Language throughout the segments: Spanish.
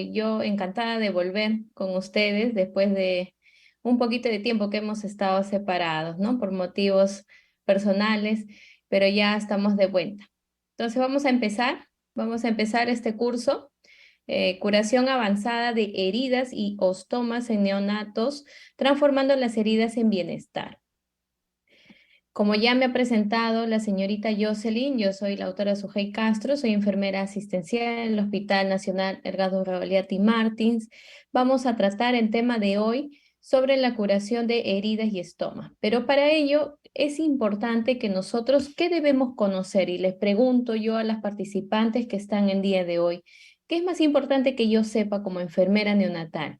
Yo encantada de volver con ustedes después de un poquito de tiempo que hemos estado separados, ¿no? Por motivos personales, pero ya estamos de vuelta. Entonces vamos a empezar este curso, curación avanzada de heridas y ostomas en neonatos, transformando las heridas en bienestar. Como ya me ha presentado la señorita Jocelyn, yo soy la autora Sujei Castro, soy enfermera asistencial en el Hospital Nacional Edgardo Reoliati Martins. Vamos a tratar el tema de hoy sobre la curación de heridas y estoma. Pero para ello es importante que nosotros, ¿qué debemos conocer? Y les pregunto yo a las participantes que están el día de hoy, ¿qué es más importante que yo sepa como enfermera neonatal?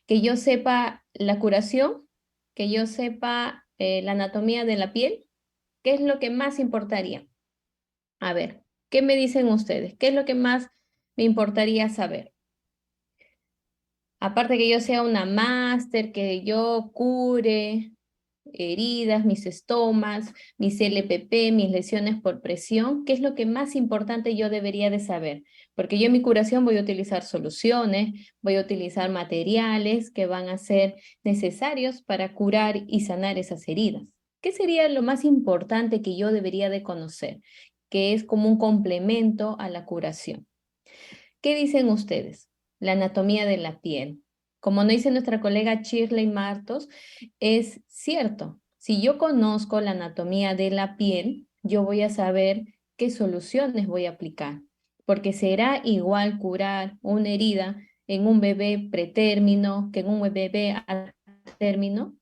Que yo sepa la curación, que yo sepa la anatomía de la piel. ¿Qué es lo que más importaría? A ver, ¿qué me dicen ustedes? ¿Qué es lo que más me importaría saber? Aparte que yo sea una máster, que yo cure heridas, mis estomas, mis LPP, mis lesiones por presión, ¿qué es lo que más importante yo debería de saber? Porque yo en mi curación voy a utilizar soluciones, voy a utilizar materiales que van a ser necesarios para curar y sanar esas heridas. ¿Qué sería lo más importante que yo debería de conocer? Que es como un complemento a la curación. ¿Qué dicen ustedes? La anatomía de la piel. Como nos dice nuestra colega Shirley Martos, es cierto. Si yo conozco la anatomía de la piel, yo voy a saber qué soluciones voy a aplicar, porque será igual curar una herida en un bebé pretérmino que en un bebé a término.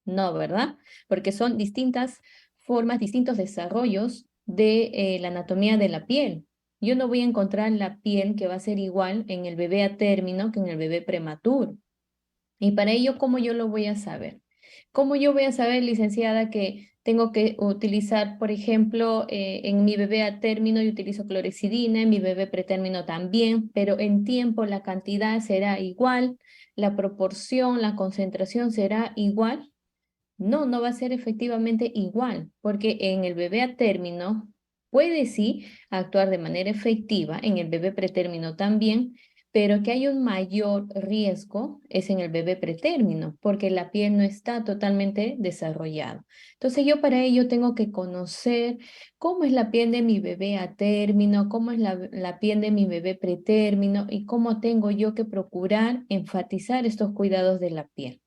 No, ¿verdad? Porque son distintas formas, distintos desarrollos de la anatomía de la piel. Yo no voy a encontrar la piel que va a ser igual en el bebé a término que en el bebé prematuro. Y para ello, ¿cómo yo lo voy a saber? ¿Cómo yo voy a saber, licenciada, que tengo que utilizar, por ejemplo, en mi bebé a término yo utilizo clorexidina, en mi bebé pretérmino también, pero en tiempo la cantidad será igual, la proporción, la concentración será igual? No, no va a ser efectivamente igual, porque en el bebé a término puede sí actuar de manera efectiva, en el bebé pretérmino también, pero que hay un mayor riesgo es en el bebé pretérmino, porque la piel no está totalmente desarrollada. Entonces yo para ello tengo que conocer cómo es la piel de mi bebé a término, cómo es la piel de mi bebé pretérmino y cómo tengo yo que procurar enfatizar estos cuidados de la piel.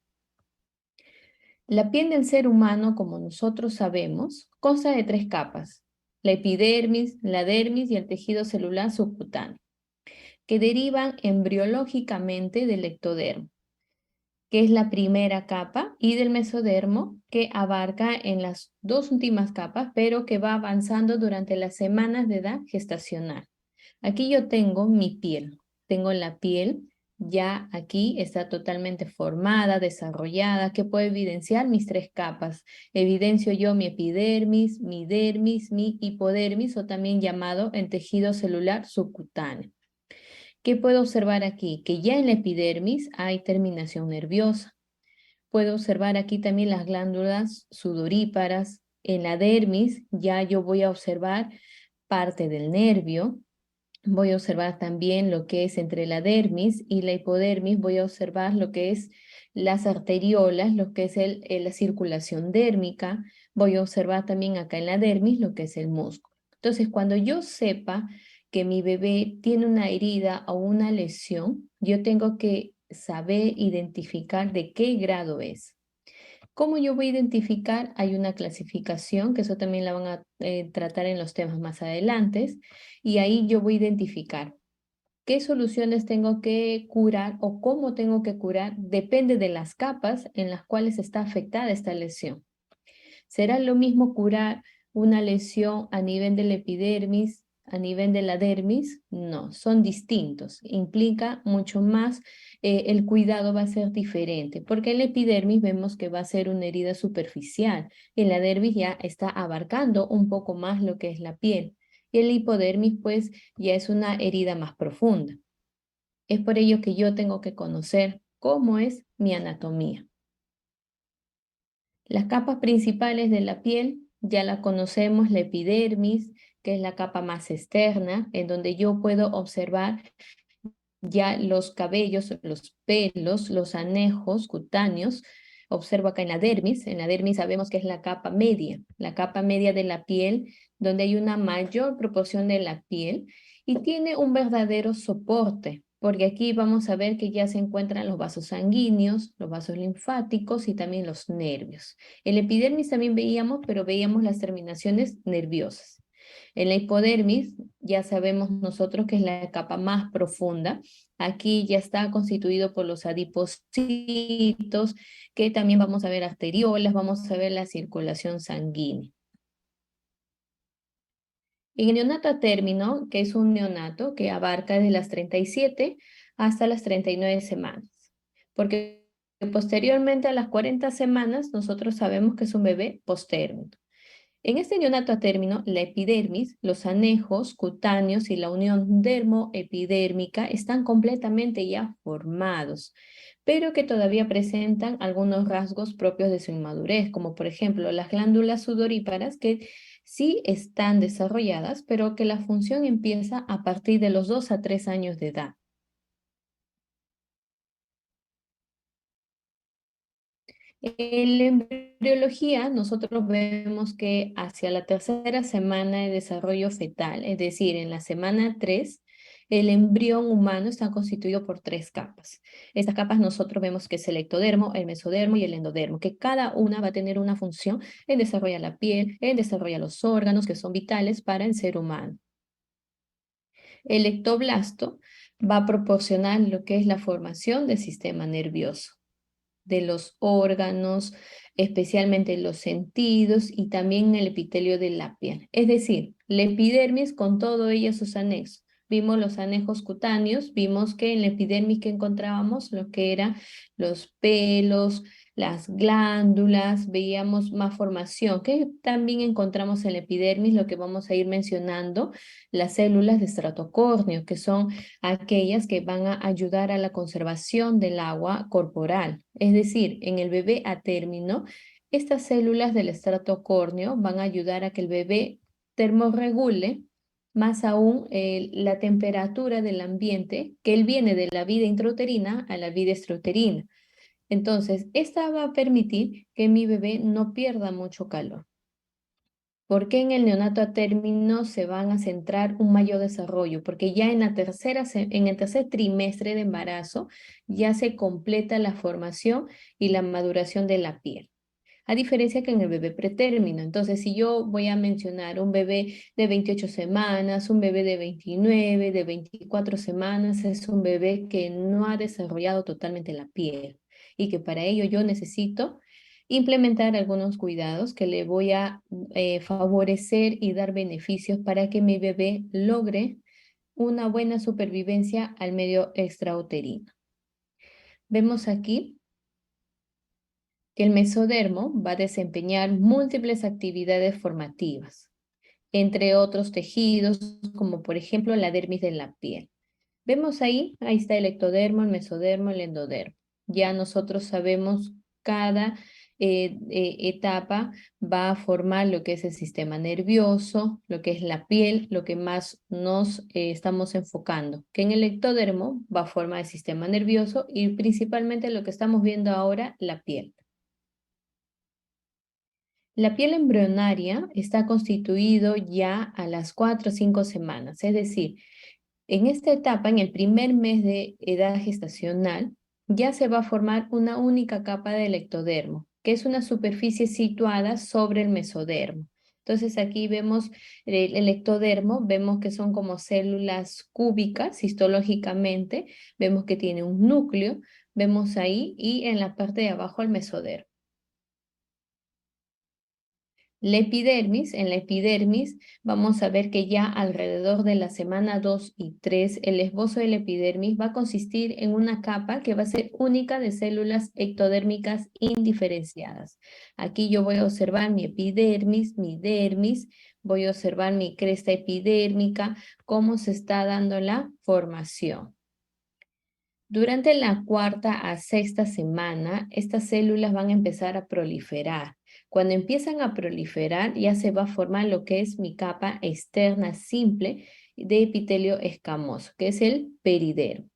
La piel del ser humano, como nosotros sabemos, consta de tres capas: la epidermis, la dermis y el tejido celular subcutáneo, que derivan embriológicamente del ectodermo, que es la primera capa, y del mesodermo, que abarca en las dos últimas capas, pero que va avanzando durante las semanas de edad gestacional. Aquí yo tengo mi piel, tengo la piel ya aquí está totalmente formada, desarrollada, que puedo evidenciar mis tres capas. Evidencio yo mi epidermis, mi dermis, mi hipodermis, o también llamado el tejido celular subcutáneo. ¿Qué puedo observar aquí? Que ya en la epidermis hay terminación nerviosa. Puedo observar aquí también las glándulas sudoríparas. En la dermis ya yo voy a observar parte del nervio. Voy a observar también lo que es entre la dermis y la hipodermis. Voy a observar lo que es las arteriolas, lo que es la circulación dérmica. Voy a observar también acá en la dermis lo que es el músculo. Entonces, cuando yo sepa que mi bebé tiene una herida o una lesión, yo tengo que saber identificar de qué grado es. ¿Cómo yo voy a identificar? Hay una clasificación, que eso también la van a tratar en los temas más adelante, y ahí yo voy a identificar qué soluciones tengo que curar o cómo tengo que curar, depende de las capas en las cuales está afectada esta lesión. ¿Será lo mismo curar una lesión a nivel de la epidermis, a nivel de la dermis? No, son distintos. Implica mucho más, el cuidado va a ser diferente, porque en la epidermis vemos que va a ser una herida superficial. En la dermis ya está abarcando un poco más lo que es la piel. Y en la hipodermis, pues, ya es una herida más profunda. Es por ello que yo tengo que conocer cómo es mi anatomía. Las capas principales de la piel ya la conocemos: la epidermis, que es la capa más externa, en donde yo puedo observar Ya los cabellos, los pelos, los anejos cutáneos, observo acá en la dermis sabemos que es la capa media de la piel, donde hay una mayor proporción de la piel y tiene un verdadero soporte, porque aquí vamos a ver que ya se encuentran los vasos sanguíneos, los vasos linfáticos y también los nervios. El epidermis también veíamos, pero veíamos las terminaciones nerviosas. En la hipodermis ya sabemos nosotros que es la capa más profunda. Aquí ya está constituido por los adipocitos, que también vamos a ver arteriolas, vamos a ver la circulación sanguínea. En el neonato a término, que es un neonato que abarca desde las 37 hasta las 39 semanas, porque posteriormente a las 40 semanas nosotros sabemos que es un bebé postérmino. En este neonato a término, la epidermis, los anejos cutáneos y la unión dermoepidérmica están completamente ya formados, pero que todavía presentan algunos rasgos propios de su inmadurez, como por ejemplo las glándulas sudoríparas que sí están desarrolladas, pero que la función empieza a partir de los 2 a 3 años de edad. En la embriología, nosotros vemos que hacia la tercera semana de desarrollo fetal, es decir, en la semana 3, el embrión humano está constituido por 3 capas. Estas capas nosotros vemos que es el ectodermo, el mesodermo y el endodermo, que cada una va a tener una función en desarrollar la piel, en desarrollar los órganos que son vitales para el ser humano. El ectoblasto va a proporcionar lo que es la formación del sistema nervioso, de los órganos, especialmente los sentidos y también el epitelio de la piel. Es decir, la epidermis con todo ello sus anexos. Vimos los anejos cutáneos, vimos que en la epidermis que encontrábamos lo que eran los pelos, las glándulas, veíamos más formación, que también encontramos en la epidermis, lo que vamos a ir mencionando, las células de estrato córneo, que son aquellas que van a ayudar a la conservación del agua corporal. Es decir, en el bebé a término, estas células del estrato córneo van a ayudar a que el bebé termorregule más aún la temperatura del ambiente, que él viene de la vida intrauterina a la vida extrauterina. Entonces, esta va a permitir que mi bebé no pierda mucho calor. ¿Por qué en el neonato a término se van a centrar un mayor desarrollo? Porque ya en en el tercer trimestre de embarazo ya se completa la formación y la maduración de la piel. A diferencia que en el bebé pretérmino. Entonces, si yo voy a mencionar un bebé de 28 semanas, un bebé de 29, de 24 semanas, es un bebé que no ha desarrollado totalmente la piel y que para ello yo necesito implementar algunos cuidados que le voy a favorecer y dar beneficios para que mi bebé logre una buena supervivencia al medio extrauterino. Vemos aquí que el mesodermo va a desempeñar múltiples actividades formativas, entre otros tejidos, como por ejemplo la dermis de la piel. Vemos ahí está el ectodermo, el mesodermo, el endodermo. Ya nosotros sabemos cada etapa va a formar lo que es el sistema nervioso, lo que es la piel, lo que más nos estamos enfocando, que en el ectodermo va a formar el sistema nervioso y principalmente lo que estamos viendo ahora, la piel. La piel embrionaria está constituido ya a las 4 o 5 semanas, es decir, en esta etapa, en el primer mes de edad gestacional, ya se va a formar una única capa del ectodermo, que es una superficie situada sobre el mesodermo. Entonces aquí vemos el ectodermo, vemos que son como células cúbicas histológicamente, vemos que tiene un núcleo, vemos ahí y en la parte de abajo el mesodermo. En la epidermis vamos a ver que ya alrededor de la semana 2 y 3 el esbozo de la epidermis va a consistir en una capa que va a ser única de células ectodérmicas indiferenciadas. Aquí yo voy a observar mi epidermis, mi dermis, voy a observar mi cresta epidérmica, cómo se está dando la formación. Durante la cuarta a sexta semana, estas células van a empezar a proliferar. Cuando empiezan a proliferar, ya se va a formar lo que es mi capa externa simple de epitelio escamoso, que es el peridermo.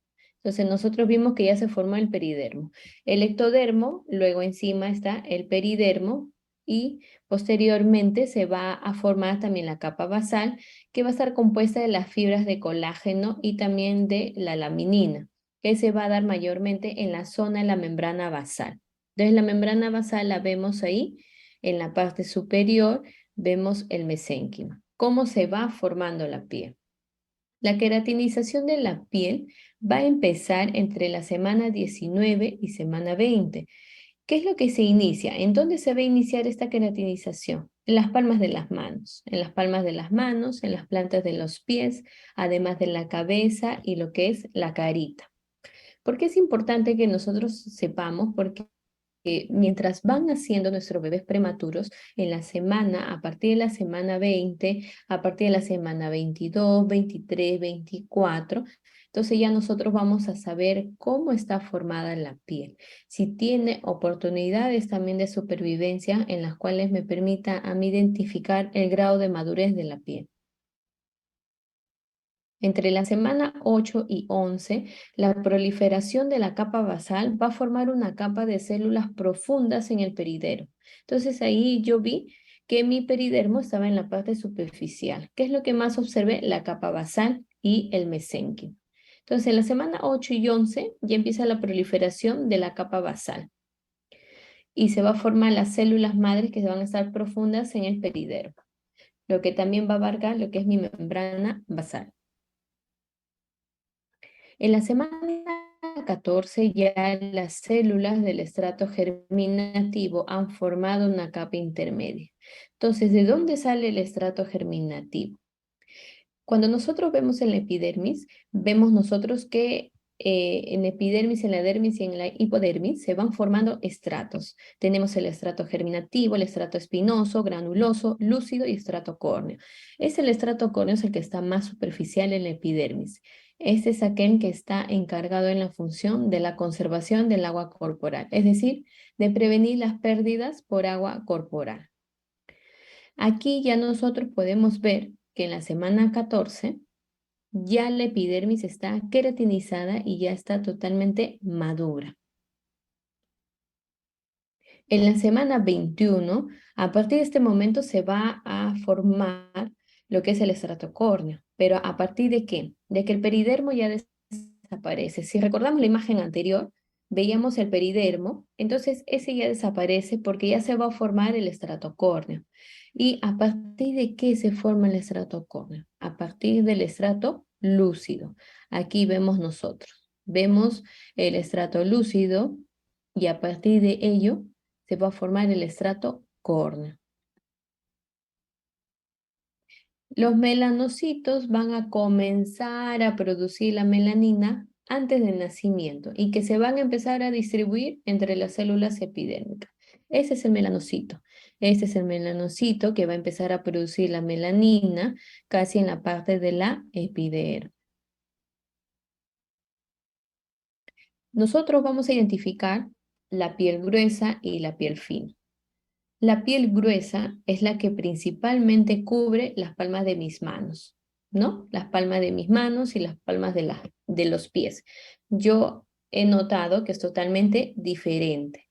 Entonces nosotros vimos que ya se formó el peridermo. El ectodermo, luego encima está el peridermo y posteriormente se va a formar también la capa basal, que va a estar compuesta de las fibras de colágeno y también de la laminina, que se va a dar mayormente en la zona de la membrana basal. Entonces la membrana basal la vemos ahí, en la parte superior vemos el mesénquima. ¿Cómo se va formando la piel? La queratinización de la piel va a empezar entre la semana 19 y semana 20. ¿Qué es lo que se inicia? ¿En dónde se va a iniciar esta queratinización? En las palmas de las manos, en las palmas de las manos, en las plantas de los pies, además de la cabeza y lo que es la carita. ¿Por qué es importante que nosotros sepamos? Porque mientras van naciendo nuestros bebés prematuros, en la semana, a partir de la semana 20, a partir de la semana 22, 23, 24, entonces ya nosotros vamos a saber cómo está formada la piel, si tiene oportunidades también de supervivencia en las cuales me permita a mí identificar el grado de madurez de la piel. Entre la semana 8 y 11, la proliferación de la capa basal va a formar una capa de células profundas en el peridermo. Entonces ahí yo vi que mi peridermo estaba en la parte superficial. ¿Qué es lo que más observé? La capa basal y el mesénquimo. Entonces en la semana 8 y 11 ya empieza la proliferación de la capa basal y se va a formar las células madres que van a estar profundas en el peridermo, lo que también va a abarcar lo que es mi membrana basal. En la semana 14 ya las células del estrato germinativo han formado una capa intermedia. Entonces, ¿de dónde sale el estrato germinativo? Cuando nosotros vemos en la epidermis, vemos nosotros que en epidermis, en la dermis y en la hipodermis se van formando estratos. Tenemos el estrato germinativo, el estrato espinoso, granuloso, lúcido y estrato córneo. El estrato córneo es el que está más superficial en la epidermis. Este es aquel que está encargado en la función de la conservación del agua corporal, es decir, de prevenir las pérdidas por agua corporal. Aquí ya nosotros podemos ver que en la semana 14 ya la epidermis está queratinizada y ya está totalmente madura. En la semana 21, a partir de este momento se va a formar lo que es el estrato córneo. ¿Pero a partir de qué? De que el peridermo ya desaparece. Si recordamos la imagen anterior, veíamos el peridermo, entonces ese ya desaparece porque ya se va a formar el estrato córneo. ¿Y a partir de qué se forma el estrato córneo? A partir del estrato lúcido. Aquí vemos nosotros. Vemos el estrato lúcido y a partir de ello se va a formar el estrato córneo. Los melanocitos van a comenzar a producir la melanina antes del nacimiento y que se van a empezar a distribuir entre las células epidérmicas. Ese es el melanocito. Este es el melanocito que va a empezar a producir la melanina casi en la parte de la epidermis. Nosotros vamos a identificar la piel gruesa y la piel fina. La piel gruesa es la que principalmente cubre las palmas de mis manos, ¿no? Las palmas de mis manos y las palmas de los pies. Yo he notado que es totalmente diferente.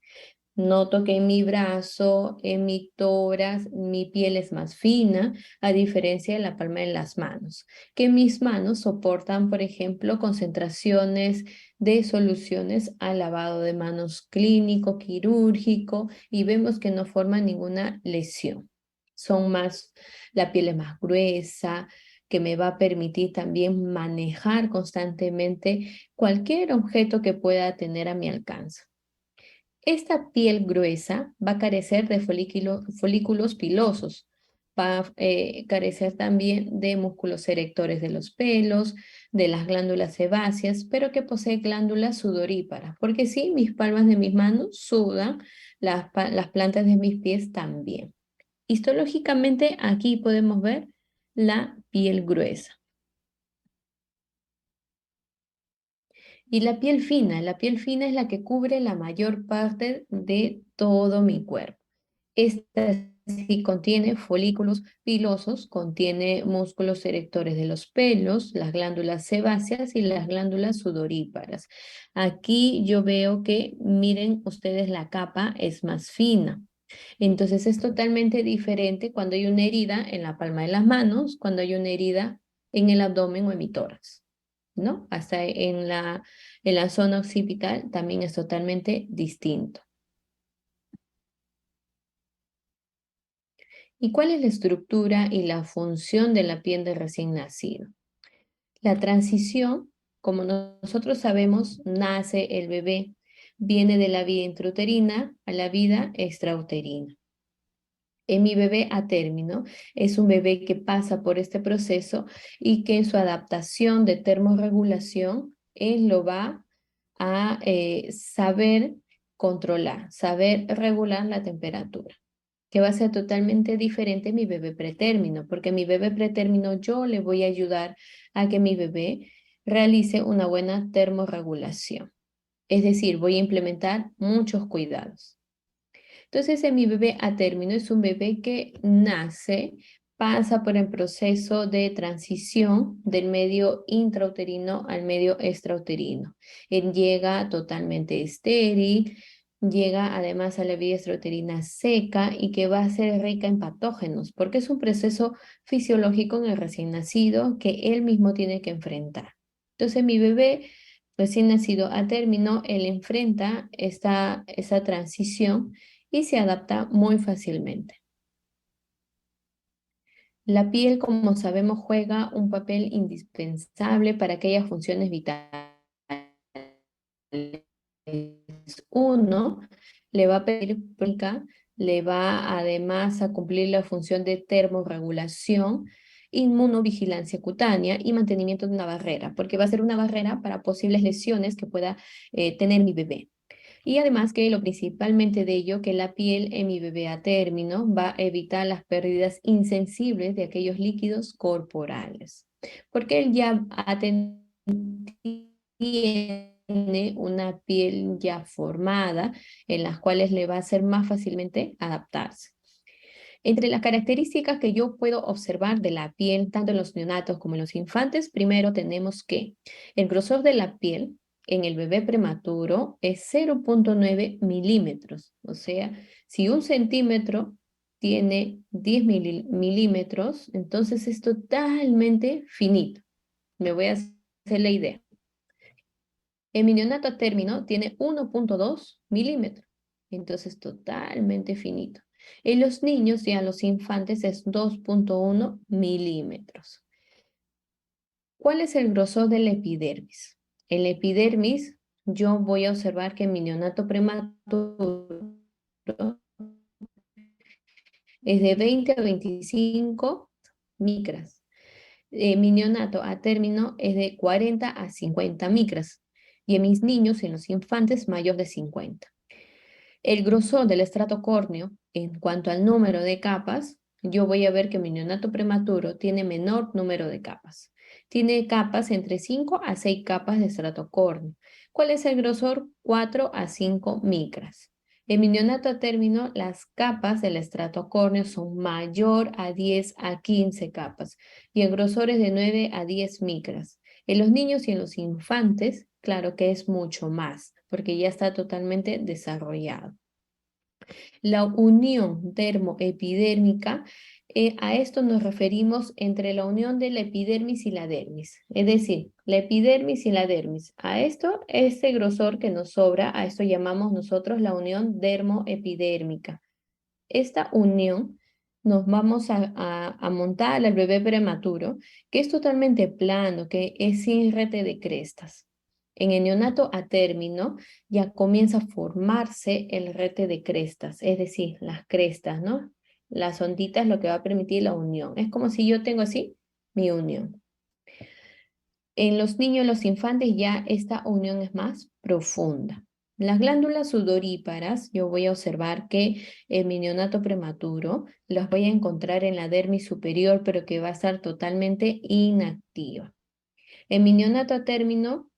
Noto que en mi brazo, en mi tórax, mi piel es más fina, a diferencia de la palma de las manos. Que mis manos soportan, por ejemplo, concentraciones de soluciones al lavado de manos clínico, quirúrgico, y vemos que no forman ninguna lesión. La piel es más gruesa, que me va a permitir también manejar constantemente cualquier objeto que pueda tener a mi alcance. Esta piel gruesa va a carecer de folículos pilosos, va a carecer también de músculos erectores de los pelos, de las glándulas sebáceas, pero que posee glándulas sudoríparas, porque sí, mis palmas de mis manos sudan, las plantas de mis pies también. Histológicamente aquí podemos ver la piel gruesa. Y la piel fina es la que cubre la mayor parte de todo mi cuerpo. Esta es sí contiene folículos pilosos, contiene músculos erectores de los pelos, las glándulas sebáceas y las glándulas sudoríparas. Aquí yo veo que, miren ustedes, la capa es más fina. Entonces es totalmente diferente cuando hay una herida en la palma de las manos, cuando hay una herida en el abdomen o en mi tórax, ¿no? Hasta en la zona occipital también es totalmente distinto. ¿Y cuál es la estructura y la función de la piel del recién nacido? La transición, como nosotros sabemos, nace el bebé, viene de la vida intrauterina a la vida extrauterina. En mi bebé a término es un bebé que pasa por este proceso y que en su adaptación de termorregulación, él lo va a saber controlar, saber regular la temperatura, que va a ser totalmente diferente a mi bebé pretérmino, porque mi bebé pretérmino yo le voy a ayudar a que mi bebé realice una buena termorregulación. Es decir, voy a implementar muchos cuidados. Entonces, en mi bebé a término es un bebé que nace, pasa por el proceso de transición del medio intrauterino al medio extrauterino. Él llega totalmente estéril, llega además a la vía extrauterina seca y que va a ser rica en patógenos, porque es un proceso fisiológico en el recién nacido que él mismo tiene que enfrentar. Entonces, mi bebé recién nacido a término, él enfrenta esa transición y se adapta muy fácilmente. La piel, como sabemos, juega un papel indispensable para aquellas funciones vitales. Uno, le va a pedir práctica, le va además a cumplir la función de termorregulación, inmunovigilancia cutánea y mantenimiento de una barrera, porque va a ser una barrera para posibles lesiones que pueda tener mi bebé. Y además que lo principalmente de ello, que la piel en mi bebé a término va a evitar las pérdidas insensibles de aquellos líquidos corporales, porque él ya tiene una piel ya formada en las cuales le va a ser más fácilmente adaptarse. Entre las características que yo puedo observar de la piel, tanto en los neonatos como en los infantes, primero tenemos que el grosor de la piel en el bebé prematuro es 0,9 milímetros. O sea, si 1 centímetro tiene 10 milímetros, entonces es totalmente finito. Me voy a hacer la idea. El mi neonato a término tiene 1,2 milímetros, entonces totalmente finito. En los niños y a los infantes es 2,1 milímetros. ¿Cuál es el grosor de la epidermis? En la epidermis yo voy a observar que en mi neonato prematuro es de 20 a 25 micras. Mi neonato a término es de 40 a 50 micras. Y en mis niños y en los infantes mayor de 50. El grosor del estrato córneo, en cuanto al número de capas, yo voy a ver que mi neonato prematuro tiene menor número de capas. Tiene capas entre 5 a 6 capas de estrato córneo. ¿Cuál es el grosor? 4 a 5 micras. En mi neonato a término, las capas del estrato córneo son mayor a 10 a 15 capas y el grosor es de 9 a 10 micras. En los niños y en los infantes, claro que es mucho más, porque ya está totalmente desarrollado. La unión dermoepidérmica, a esto nos referimos entre la unión de la epidermis y la dermis, es decir, la epidermis y la dermis. A esto, este grosor que nos sobra, a esto llamamos nosotros la unión dermoepidérmica. Esta unión nos vamos a montar al bebé prematuro, que es totalmente plano, que es sin rete de crestas. En el neonato a término ya comienza a formarse el rete de crestas, es decir, las crestas, ¿no? Las onditas lo que va a permitir la unión. Es como si yo tengo así mi unión. En los niños y los infantes ya esta unión es más profunda. Las glándulas sudoríparas, yo voy a observar que en mi neonato prematuro las voy a encontrar en la dermis superior, pero que va a estar totalmente inactiva. En mi neonato a término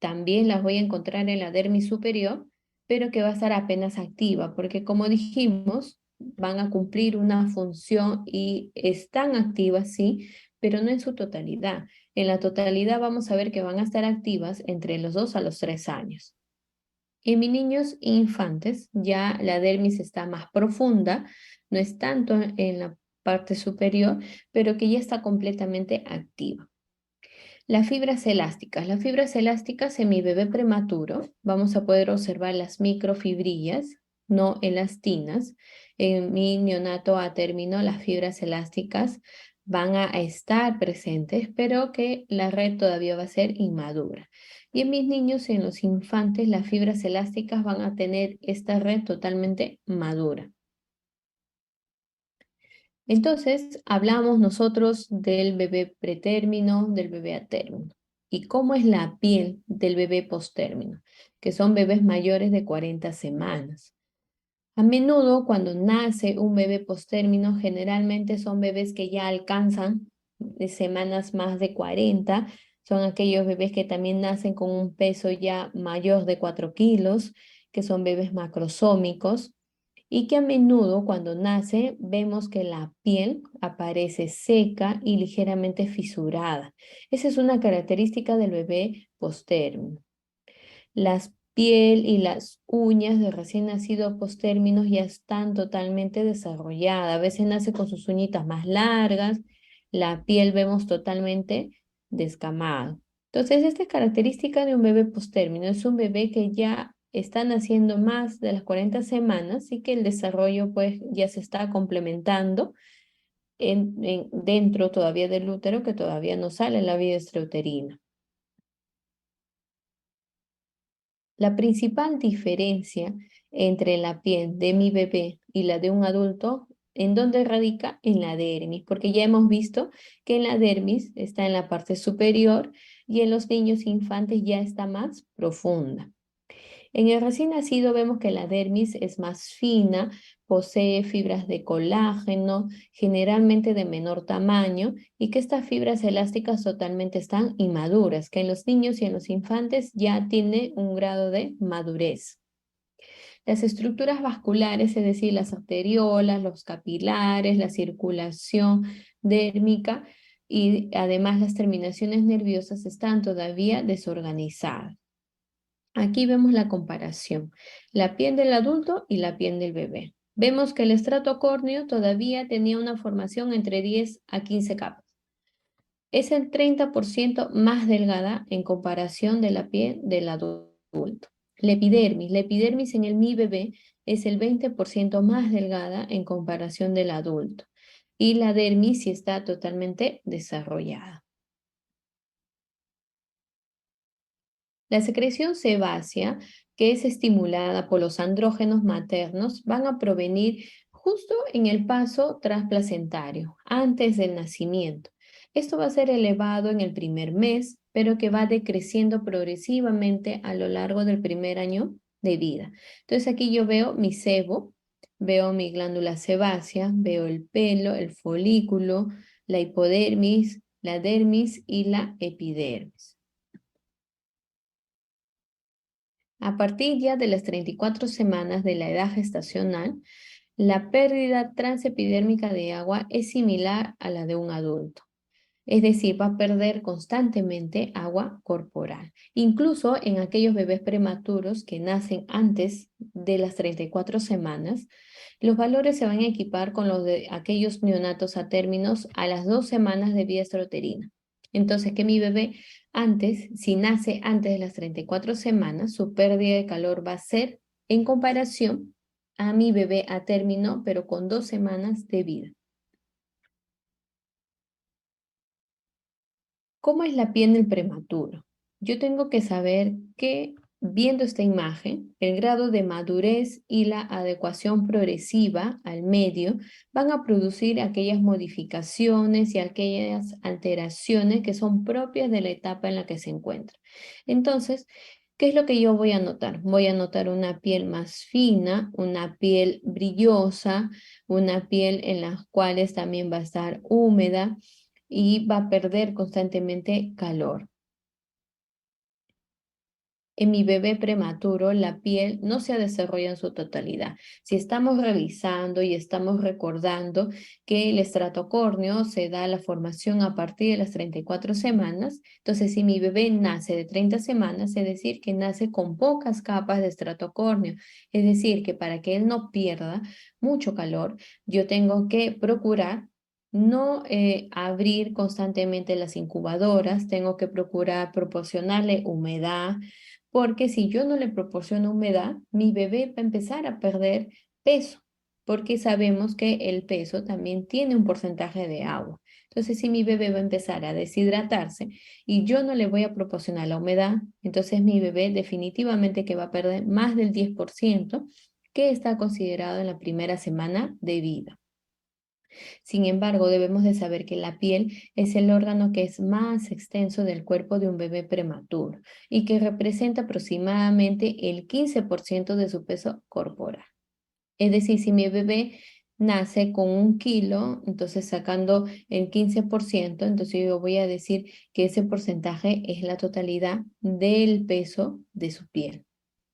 también las voy a encontrar en la dermis superior, pero que va a estar apenas activa, porque como dijimos, van a cumplir una función y están activas, sí, pero no en su totalidad. En la totalidad vamos a ver que van a estar activas entre los 2 a los 3 años. En mis niños e infantes ya la dermis está más profunda, no es tanto en la parte superior, pero que ya está completamente activa. Las fibras elásticas. Las fibras elásticas en mi bebé prematuro vamos a poder observar las microfibrillas, no elastinas. En mi neonato a término las fibras elásticas van a estar presentes, pero que la red todavía va a ser inmadura. Y en mis niños y en los infantes las fibras elásticas van a tener esta red totalmente madura. Entonces, hablamos nosotros del bebé pretérmino, del bebé a término. ¿Y cómo es la piel del bebé postérmino? Que son bebés mayores de 40 semanas. A menudo, cuando nace un bebé postérmino, generalmente son bebés que ya alcanzan de semanas más de 40. Son aquellos bebés que también nacen con un peso ya mayor de 4 kilos, que son bebés macrosómicos y que a menudo cuando nace vemos que la piel aparece seca y ligeramente fisurada. Esa es una característica del bebé postérmino. Las piel y las uñas de recién nacido postérminos ya están totalmente desarrolladas. A veces nace con sus uñitas más largas, la piel vemos totalmente descamada. Entonces, esta es característica de un bebé postérmino. Es un bebé que ya está naciendo más de las 40 semanas y que el desarrollo pues ya se está complementando dentro todavía del útero que todavía no sale en la vía extrauterina. La principal diferencia entre la piel de mi bebé y la de un adulto, ¿en dónde radica? En la dermis, porque ya hemos visto que en la dermis está en la parte superior y en los niños e infantes ya está más profunda. En el recién nacido vemos que la dermis es más fina, posee fibras de colágeno, generalmente de menor tamaño, y que estas fibras elásticas totalmente están inmaduras, que en los niños y en los infantes ya tiene un grado de madurez. Las estructuras vasculares, es decir, las arteriolas, los capilares, la circulación dérmica y además las terminaciones nerviosas están todavía desorganizadas. Aquí vemos la comparación, la piel del adulto y la piel del bebé. Vemos que el estrato córneo todavía tenía una formación entre 10 a 15 capas. Es el 30% más delgada en comparación de la piel del adulto. La epidermis en el mi bebé es el 20% más delgada en comparación del adulto. Y la dermis sí está totalmente desarrollada. La secreción sebácea, que es estimulada por los andrógenos maternos, van a provenir justo en el paso transplacentario, antes del nacimiento. Esto va a ser elevado en el primer mes, pero que va decreciendo progresivamente a lo largo del primer año de vida. Entonces aquí yo veo mi sebo, veo mi glándula sebácea, veo el pelo, el folículo, la hipodermis, la dermis y la epidermis. A partir ya de las 34 semanas de la edad gestacional, la pérdida transepidérmica de agua es similar a la de un adulto. Es decir, va a perder constantemente agua corporal. Incluso en aquellos bebés prematuros que nacen antes de las 34 semanas, los valores se van a equipar con los de aquellos neonatos a términos a las 2 semanas de vida extrauterina. Entonces, que mi bebé antes, si nace antes de las 34 semanas, su pérdida de calor va a ser en comparación a mi bebé a término, pero con 2 semanas de vida. ¿Cómo es la piel del prematuro? Yo tengo que saber que, viendo esta imagen, el grado de madurez y la adecuación progresiva al medio van a producir aquellas modificaciones y aquellas alteraciones que son propias de la etapa en la que se encuentra. Entonces, ¿qué es lo que yo voy a notar? Voy a notar una piel más fina, una piel brillosa, una piel en las cuales también va a estar húmeda y va a perder constantemente calor. en mi bebé prematuro la piel no se ha desarrollado en su totalidad. Si estamos revisando y estamos recordando que el estrato córneo se da la formación a partir de las 34 semanas, entonces si mi bebé nace de 30 semanas, es decir, que nace con pocas capas de estrato córneo, es decir, que para que él no pierda mucho calor, yo tengo que procurar no abrir constantemente las incubadoras, tengo que procurar proporcionarle humedad, porque si yo no le proporciono humedad, mi bebé va a empezar a perder peso, porque sabemos que el peso también tiene un porcentaje de agua. Entonces, si mi bebé va a empezar a deshidratarse y yo no le voy a proporcionar la humedad, entonces mi bebé definitivamente que va a perder más del 10% que está considerado en la primera semana de vida. Sin embargo, debemos de saber que la piel es el órgano que es más extenso del cuerpo de un bebé prematuro y que representa aproximadamente el 15% de su peso corporal. Es decir, si mi bebé nace con 1 kilo, entonces sacando el 15%, entonces yo voy a decir que ese porcentaje es la totalidad del peso de su piel.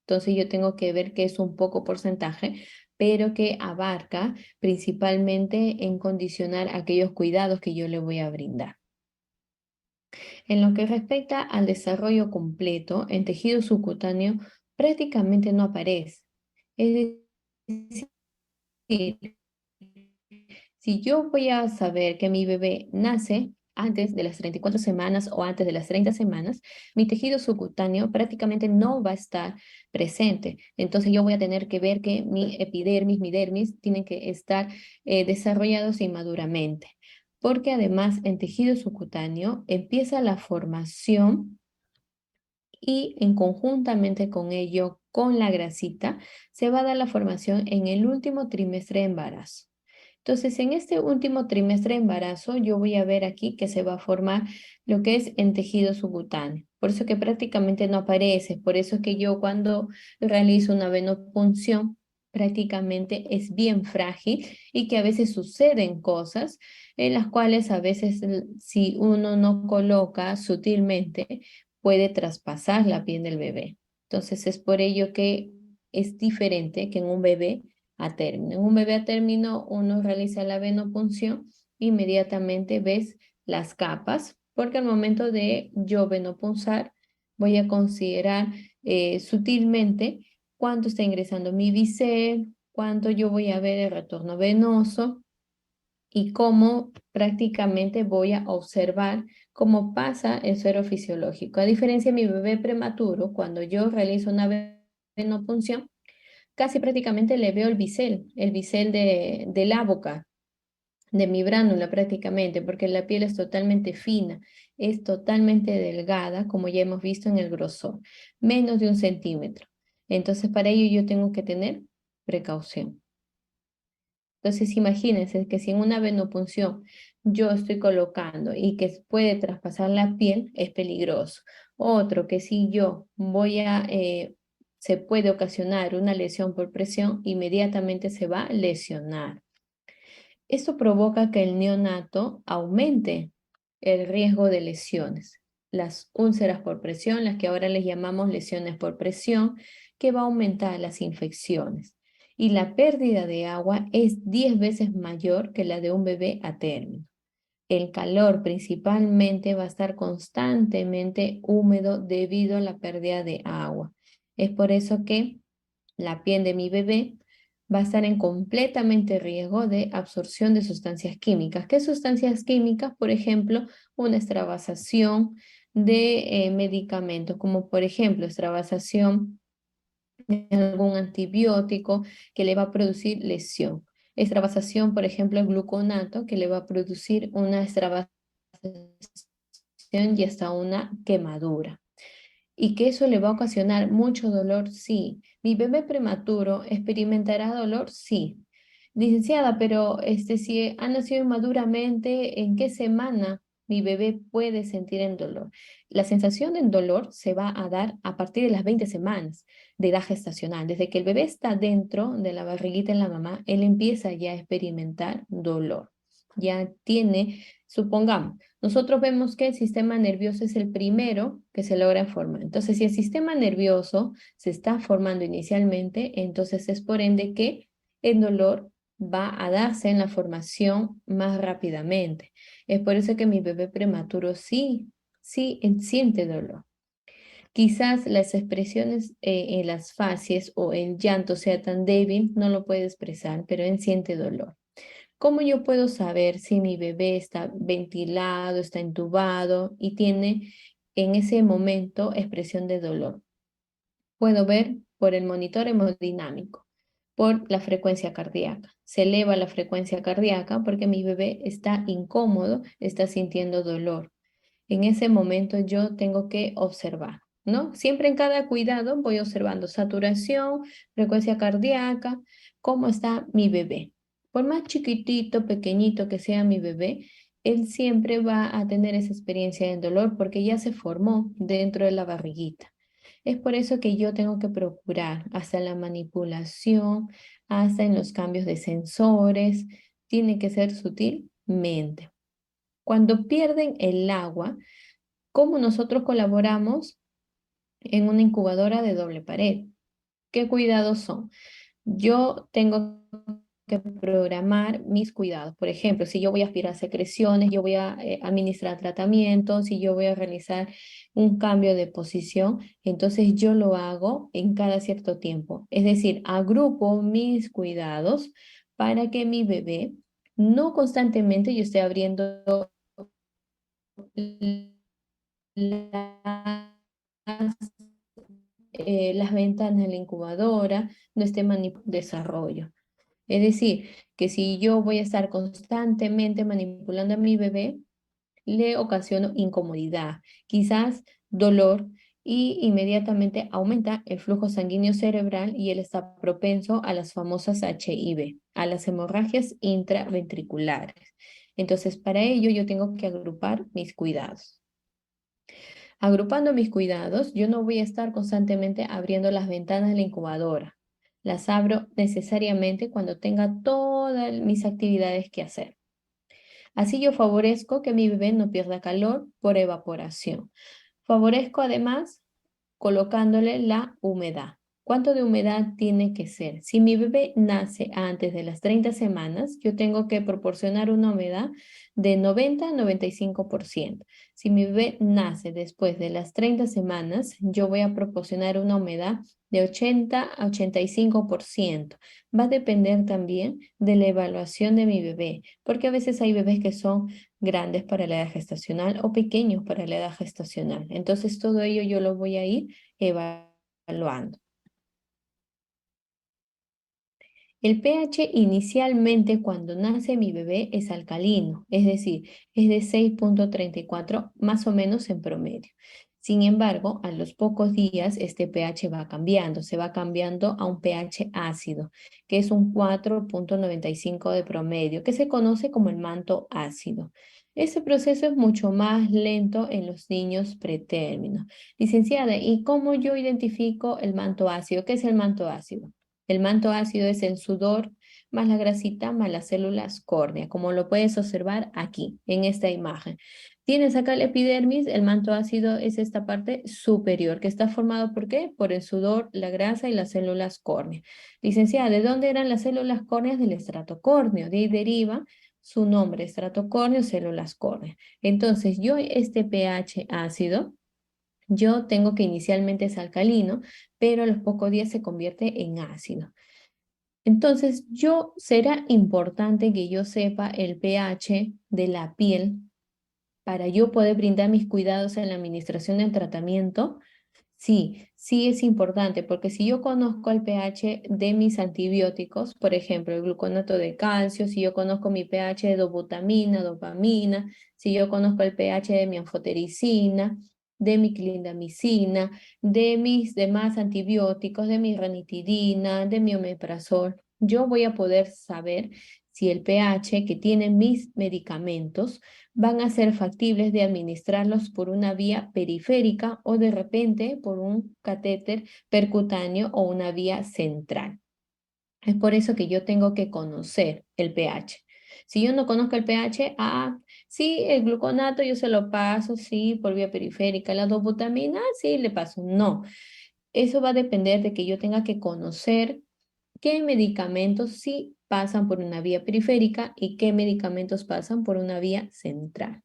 Entonces yo tengo que ver que es un poco porcentaje, pero que abarca principalmente en condicionar aquellos cuidados que yo le voy a brindar. En lo que respecta al desarrollo completo, en tejido subcutáneo prácticamente no aparece. Es decir, si yo voy a saber que mi bebé nace antes de las 34 semanas o antes de las 30 semanas, mi tejido subcutáneo prácticamente no va a estar presente. Entonces yo voy a tener que ver que mi epidermis, mi dermis, tienen que estar desarrollados inmaduramente. Porque además en tejido subcutáneo empieza la formación y en conjuntamente con ello, con la grasita, se va a dar la formación en el último trimestre de embarazo. Entonces, en este último trimestre de embarazo, yo voy a ver aquí que se va a formar lo que es en tejido subcutáneo. Por eso que prácticamente no aparece. Por eso es que yo cuando realizo una venopunción, prácticamente es bien frágil y que a veces suceden cosas en las cuales a veces si uno no coloca sutilmente, puede traspasar la piel del bebé. Entonces, es por ello que es diferente que en un bebé a término. En un bebé a término, uno realiza la venopunción, inmediatamente ves las capas, porque al momento de yo venopunzar, voy a considerar sutilmente cuánto está ingresando mi bisel, cuánto yo voy a ver el retorno venoso y cómo prácticamente voy a observar cómo pasa el suero fisiológico. A diferencia de mi bebé prematuro, cuando yo realizo una venopunción, casi prácticamente le veo el bisel de la boca, de mi bránula prácticamente, porque la piel es totalmente fina, es totalmente delgada, como ya hemos visto en el grosor, menos de 1 centímetro. Entonces, para ello yo tengo que tener precaución. Entonces, imagínense que si en una venopunción yo estoy colocando y que puede traspasar la piel, es peligroso. Otro, que si yo se puede ocasionar una lesión por presión, inmediatamente se va a lesionar. Esto provoca que el neonato aumente el riesgo de lesiones. Las úlceras por presión, las que ahora les llamamos lesiones por presión, que va a aumentar las infecciones. Y la pérdida de agua es 10 veces mayor que la de un bebé a término. El calor principalmente va a estar constantemente húmedo debido a la pérdida de agua. Es por eso que la piel de mi bebé va a estar en completamente riesgo de absorción de sustancias químicas. ¿Qué sustancias químicas? Por ejemplo, una extravasación de medicamentos, como por ejemplo extravasación de algún antibiótico que le va a producir lesión. Extravasación, por ejemplo, el gluconato que le va a producir una extravasación y hasta una quemadura. ¿Y que eso le va a ocasionar mucho dolor? Sí. ¿Mi bebé prematuro experimentará dolor? Sí. Licenciada, pero si ha nacido inmaduramente, ¿en qué semana mi bebé puede sentir el dolor? La sensación del dolor se va a dar a partir de las 20 semanas de edad gestacional. Desde que el bebé está dentro de la barriguita en la mamá, él empieza ya a experimentar dolor. Ya tiene Supongamos, nosotros vemos que el sistema nervioso es el primero que se logra formar. Entonces, si el sistema nervioso se está formando inicialmente, entonces es por ende que el dolor va a darse en la formación más rápidamente. Es por eso que mi bebé prematuro sí siente dolor. Quizás las expresiones en las facies o el llanto sea tan débil, no lo puede expresar, pero él siente dolor. ¿Cómo yo puedo saber si mi bebé está ventilado, está entubado y tiene en ese momento expresión de dolor? Puedo ver por el monitor hemodinámico, por la frecuencia cardíaca. Se eleva la frecuencia cardíaca porque mi bebé está incómodo, está sintiendo dolor. En ese momento yo tengo que observar, ¿no? Siempre en cada cuidado voy observando saturación, frecuencia cardíaca, cómo está mi bebé. Por más chiquitito, pequeñito que sea mi bebé, él siempre va a tener esa experiencia de dolor porque ya se formó dentro de la barriguita. Es por eso que yo tengo que procurar hasta la manipulación, hasta en los cambios de sensores, tiene que ser sutilmente. Cuando pierden el agua, ¿cómo nosotros colaboramos en una incubadora de doble pared? ¿Qué cuidados son? Yo tengo que programar mis cuidados. Por ejemplo, si yo voy a aspirar secreciones, yo voy a administrar tratamientos, si yo voy a realizar un cambio de posición, entonces yo lo hago en cada cierto tiempo. Es decir, agrupo mis cuidados para que mi bebé no constantemente yo esté abriendo las ventanas de la incubadora, no esté manipulando desarrollo. Es decir, que si yo voy a estar constantemente manipulando a mi bebé, le ocasiono incomodidad, quizás dolor y inmediatamente aumenta el flujo sanguíneo cerebral y él está propenso a las famosas HIV, a las hemorragias intraventriculares. Entonces, para ello yo tengo que agrupar mis cuidados. Agrupando mis cuidados, yo no voy a estar constantemente abriendo las ventanas de la incubadora. Las abro necesariamente cuando tenga todas mis actividades que hacer. Así yo favorezco que mi bebé no pierda calor por evaporación. Favorezco además colocándole la humedad. ¿Cuánto de humedad tiene que ser? Si mi bebé nace antes de las 30 semanas, yo tengo que proporcionar una humedad de 90 a 95%. Si mi bebé nace después de las 30 semanas, yo voy a proporcionar una humedad de 80 a 85%. Va a depender también de la evaluación de mi bebé, porque a veces hay bebés que son grandes para la edad gestacional o pequeños para la edad gestacional. Entonces, todo ello yo lo voy a ir evaluando. El pH inicialmente cuando nace mi bebé es alcalino, es decir, es de 6,34 más o menos en promedio. Sin embargo, a los pocos días este pH va cambiando, se va cambiando a un pH ácido, que es un 4,95 de promedio, que se conoce como el manto ácido. Ese proceso es mucho más lento en los niños pretérminos. Licenciada, ¿y cómo yo identifico el manto ácido? ¿Qué es el manto ácido? El manto ácido es el sudor más la grasita más las células córnea, como lo puedes observar aquí, en esta imagen. Tienes acá la epidermis, el manto ácido es esta parte superior, que está formado ¿por qué? Por el sudor, la grasa y las células córnea. Licenciada, ¿de dónde eran las células córneas? Del estrato córneo, de ahí deriva su nombre, estrato córneo, células córneas. Entonces, yo este pH ácido, yo tengo que inicialmente es alcalino, pero a los pocos días se convierte en ácido. Entonces, será importante que yo sepa el pH de la piel para yo poder brindar mis cuidados en la administración del tratamiento. Sí, sí es importante, porque si yo conozco el pH de mis antibióticos, por ejemplo, el gluconato de calcio, si yo conozco mi pH de dobutamina, dopamina, si yo conozco el pH de mi anfotericina, de mi clindamicina, de mis demás antibióticos, de mi ranitidina, de mi omeprazol, yo voy a poder saber si el pH que tienen mis medicamentos van a ser factibles de administrarlos por una vía periférica o de repente por un catéter percutáneo o una vía central. Es por eso que yo tengo que conocer el pH. Si yo no conozco el pH, sí, el gluconato yo se lo paso, sí, por vía periférica, la dobutamina, sí, le paso. No, eso va a depender de que yo tenga que conocer qué medicamentos sí pasan por una vía periférica y qué medicamentos pasan por una vía central.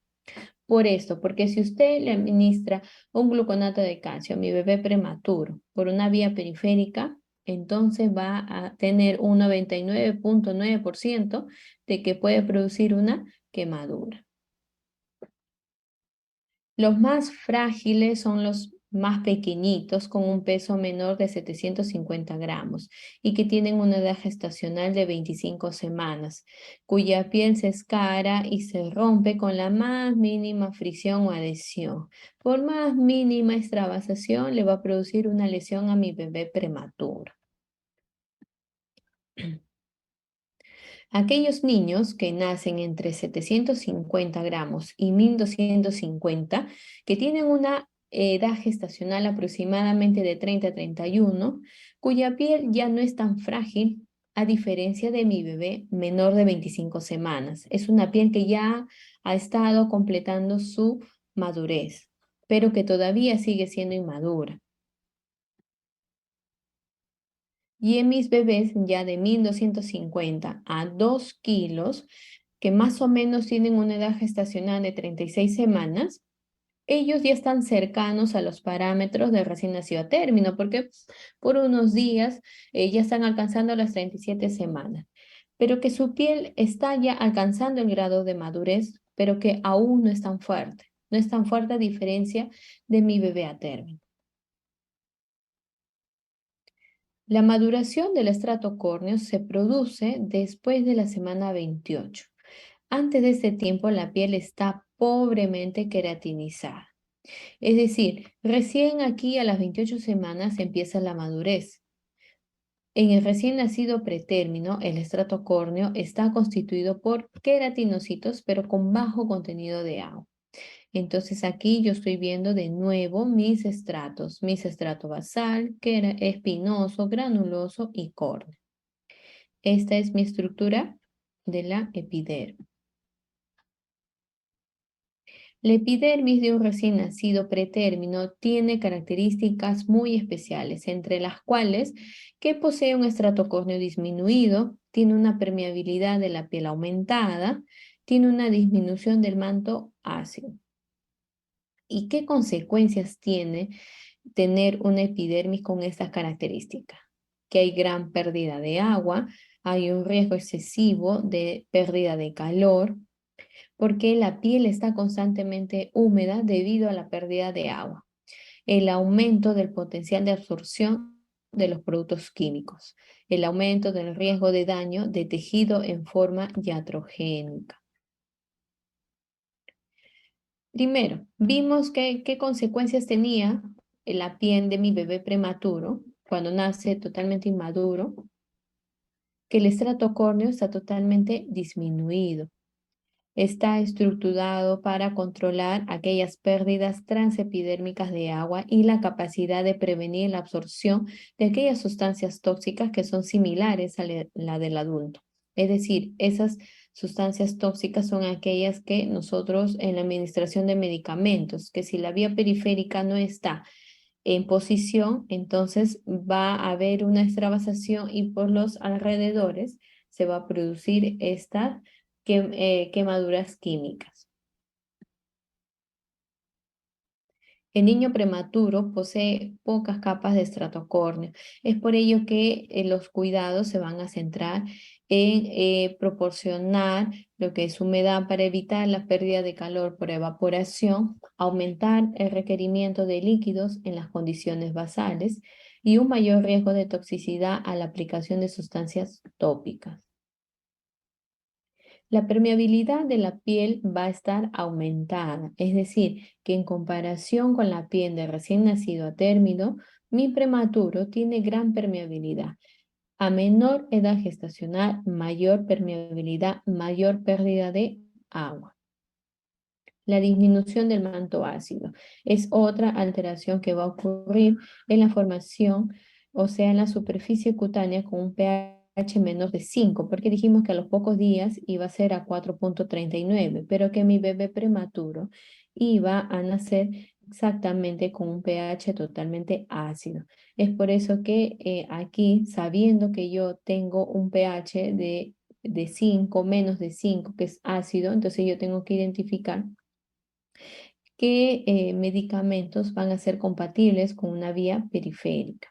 Por esto, porque si usted le administra un gluconato de calcio a mi bebé prematuro por una vía periférica, entonces va a tener un 99.9% de que puede producir una quemadura. Los más frágiles son los más pequeñitos con un peso menor de 750 gramos y que tienen una edad gestacional de 25 semanas, cuya piel se escara y se rompe con la más mínima fricción o adhesión. Por más mínima extravasación le va a producir una lesión a mi bebé prematuro. Aquellos niños que nacen entre 750 gramos y 1250, que tienen una edad gestacional aproximadamente de 30 a 31, cuya piel ya no es tan frágil, a diferencia de mi bebé menor de 25 semanas. Es una piel que ya ha estado completando su madurez, pero que todavía sigue siendo inmadura. Y en mis bebés ya de 1250 a 2 kilos, que más o menos tienen una edad gestacional de 36 semanas, ellos ya están cercanos a los parámetros de recién nacido a término, porque por unos días ya están alcanzando las 37 semanas, pero que su piel está ya alcanzando el grado de madurez, pero que aún no es tan fuerte, no es tan fuerte a diferencia de mi bebé a término. La maduración del estrato córneo se produce después de la semana 28. Antes de este tiempo, la piel está pobremente queratinizada. Es decir, recién aquí a las 28 semanas empieza la madurez. En el recién nacido pretérmino, el estrato córneo está constituido por queratinocitos, pero con bajo contenido de agua. Entonces aquí yo estoy viendo de nuevo mis estrato basal, que era espinoso, granuloso y córneo. Esta es mi estructura de la epidermis. La epidermis de un recién nacido pretérmino tiene características muy especiales, entre las cuales que posee un estrato córneo disminuido, tiene una permeabilidad de la piel aumentada, tiene una disminución del manto ácido. ¿Y qué consecuencias tiene tener una epidermis con estas características? Que hay gran pérdida de agua, hay un riesgo excesivo de pérdida de calor, porque la piel está constantemente húmeda debido a la pérdida de agua, el aumento del potencial de absorción de los productos químicos, el aumento del riesgo de daño de tejido en forma iatrogénica. Primero, vimos qué consecuencias tenía la piel de mi bebé prematuro cuando nace totalmente inmaduro, que el estrato córneo está totalmente disminuido. Está estructurado para controlar aquellas pérdidas transepidérmicas de agua y la capacidad de prevenir la absorción de aquellas sustancias tóxicas que son similares a la del adulto. Es decir, esas sustancias tóxicas son aquellas que nosotros en la administración de medicamentos, que si la vía periférica no está en posición, entonces va a haber una extravasación y por los alrededores se va a producir esta quemaduras químicas. El niño prematuro posee pocas capas de estrato córneo. Es por ello que los cuidados se van a centrar en proporcionar lo que es humedad para evitar la pérdida de calor por evaporación, aumentar el requerimiento de líquidos en las condiciones basales y un mayor riesgo de toxicidad a la aplicación de sustancias tópicas. La permeabilidad de la piel va a estar aumentada, es decir, que en comparación con la piel de recién nacido a término, mi prematuro tiene gran permeabilidad. A menor edad gestacional, mayor permeabilidad, mayor pérdida de agua. La disminución del manto ácido es otra alteración que va a ocurrir en la formación, o sea, en la superficie cutánea con un pH pH menos de 5, porque dijimos que a los pocos días iba a ser a 4,39, pero que mi bebé prematuro iba a nacer exactamente con un pH totalmente ácido. Es por eso que aquí, sabiendo que yo tengo un pH de 5, menos de 5, que es ácido, entonces yo tengo que identificar qué medicamentos van a ser compatibles con una vía periférica.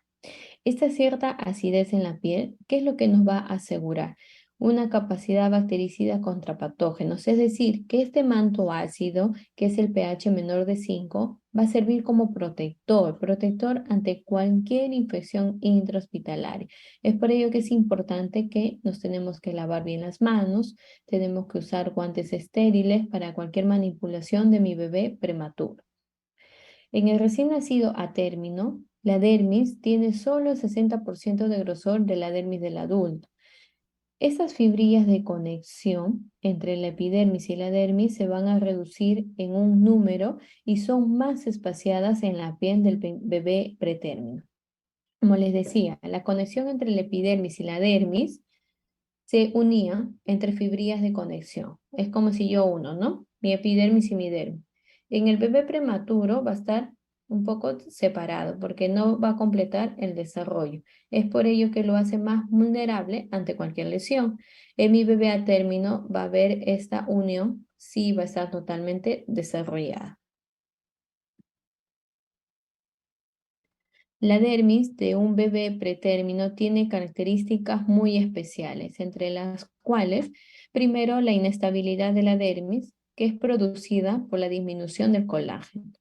Esta cierta acidez en la piel, ¿qué es lo que nos va a asegurar? Una capacidad bactericida contra patógenos, es decir, que este manto ácido, que es el pH menor de 5, va a servir como protector ante cualquier infección intrahospitalaria. Es por ello que es importante que nos tenemos que lavar bien las manos, tenemos que usar guantes estériles para cualquier manipulación de mi bebé prematuro. En el recién nacido a término, la dermis tiene solo el 60% de grosor de la dermis del adulto. Estas fibrillas de conexión entre la epidermis y la dermis se van a reducir en un número y son más espaciadas en la piel del bebé pretérmino. Como les decía, la conexión entre la epidermis y la dermis se unía entre fibrillas de conexión. Es como si yo uno, ¿no? Mi epidermis y mi dermis. En el bebé prematuro va a estar un poco separado porque no va a completar el desarrollo. Es por ello que lo hace más vulnerable ante cualquier lesión. En mi bebé a término va a haber esta unión, sí va a estar totalmente desarrollada. La dermis de un bebé pretérmino tiene características muy especiales, entre las cuales, primero, la inestabilidad de la dermis, que es producida por la disminución del colágeno.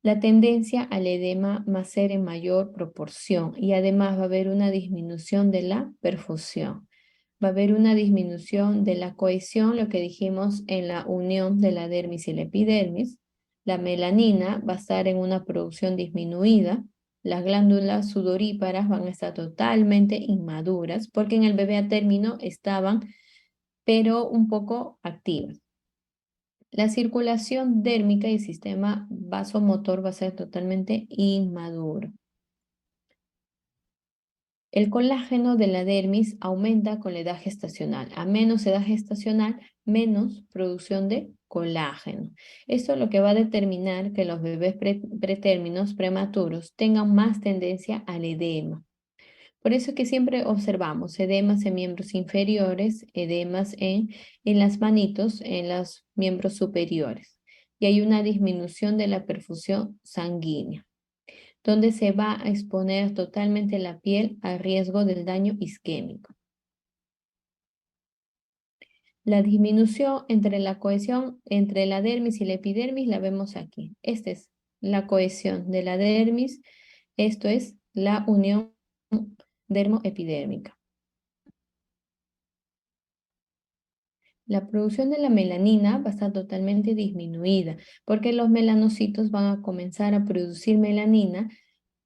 La tendencia al edema va a ser en mayor proporción y además va a haber una disminución de la perfusión. Va a haber una disminución de la cohesión, lo que dijimos en la unión de la dermis y la epidermis. La melanina va a estar en una producción disminuida. Las glándulas sudoríparas van a estar totalmente inmaduras porque en el bebé a término estaban, pero un poco activas. La circulación dérmica y el sistema vasomotor va a ser totalmente inmaduro. El colágeno de la dermis aumenta con la edad gestacional. A menos edad gestacional, menos producción de colágeno. Esto es lo que va a determinar que los bebés pretérminos prematuros tengan más tendencia al edema. Por eso es que siempre observamos edemas en miembros inferiores, edemas en las manitos, en los miembros superiores. Y hay una disminución de la perfusión sanguínea, donde se va a exponer totalmente la piel al riesgo del daño isquémico. La disminución entre la cohesión entre la dermis y la epidermis la vemos aquí. Esta es la cohesión de la dermis, esto es la unión dermoepidérmica. La producción de la melanina va a estar totalmente disminuida porque los melanocitos van a comenzar a producir melanina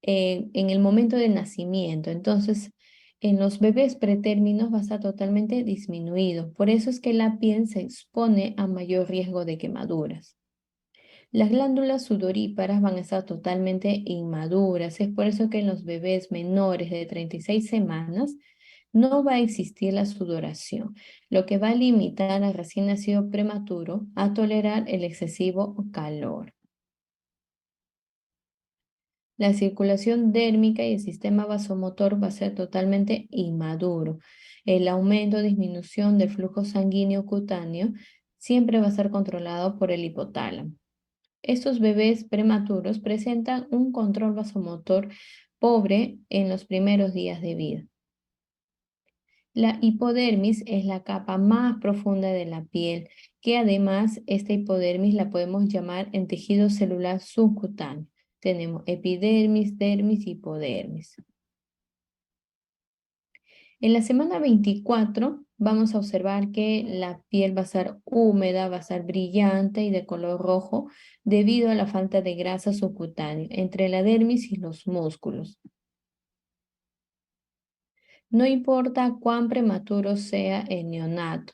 en el momento del nacimiento. Entonces, en los bebés pretérminos va a estar totalmente disminuido. Por eso es que la piel se expone a mayor riesgo de quemaduras. Las glándulas sudoríparas van a estar totalmente inmaduras. Es por eso que en los bebés menores de 36 semanas no va a existir la sudoración, lo que va a limitar al recién nacido prematuro a tolerar el excesivo calor. La circulación dérmica y el sistema vasomotor va a ser totalmente inmaduro. El aumento o disminución del flujo sanguíneo cutáneo siempre va a ser controlado por el hipotálamo. Estos bebés prematuros presentan un control vasomotor pobre en los primeros días de vida. La hipodermis es la capa más profunda de la piel, que además esta hipodermis la podemos llamar en tejido celular subcutáneo. Tenemos epidermis, dermis y hipodermis. En la semana 24 vamos a observar que la piel va a estar húmeda, va a estar brillante y de color rojo debido a la falta de grasa subcutánea entre la dermis y los músculos. No importa cuán prematuro sea el neonato,